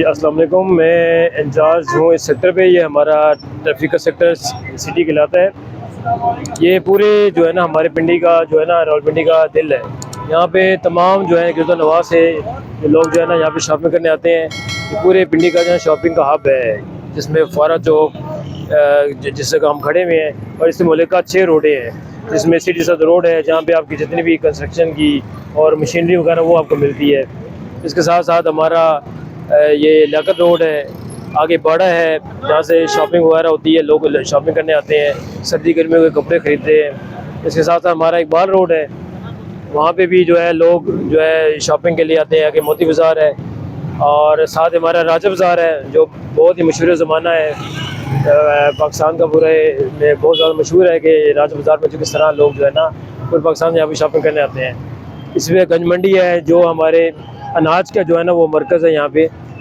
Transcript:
अस्सलाम वालेकुम। मैं इंचार्ज हूँ इस सेक्टर पे। ये हमारा ट्रैफिक का सेक्टर सिटी कहलाता है। ये पूरे जो है ना हमारे पिंडी का जो है ना रावलपिंडी का दिल है। यहाँ पे तमाम जो है गिरदो नवाज से जो लोग जो है ना यहाँ पे शॉपिंग करने आते हैं। ये पूरे पिंडी का जो है शॉपिंग का हब है, जिसमें फुआरा चौक जिस जगह हम खड़े हुए हैं, और इस मोहल्ले का 6 रोडें हैं, जिसमें सिटी सद रोड है जहाँ पे आपकी जितनी भी कंस्ट्रक्शन की और मशीनरी वगैरह वो आपको मिलती है। इसके साथ साथ हमारा ये लियाकत रोड है, आगे बाड़ा है जहाँ से शॉपिंग वगैरह होती है, लोग शॉपिंग करने आते हैं, सर्दी गर्मियों के कपड़े ख़रीदते हैं। इसके साथ साथ हमारा इकबाल रोड है, वहाँ पे भी जो है लोग जो है शॉपिंग के लिए आते हैं। आगे मोती बाज़ार है और साथ हमारा राजा बाज़ार है जो बहुत ही मशहूर ज़माना है पाकिस्तान का पूरे में बहुत ज़्यादा मशहूर है कि राजा बाज़ार में जो किस तरह लोग जो है ना पूरे पाकिस्तान में यहाँ पे शॉपिंग करने आते हैं। इसमें गंज मंडी है जो हमारे अनाज का जो है ना वो मरकज़ है यहाँ पे।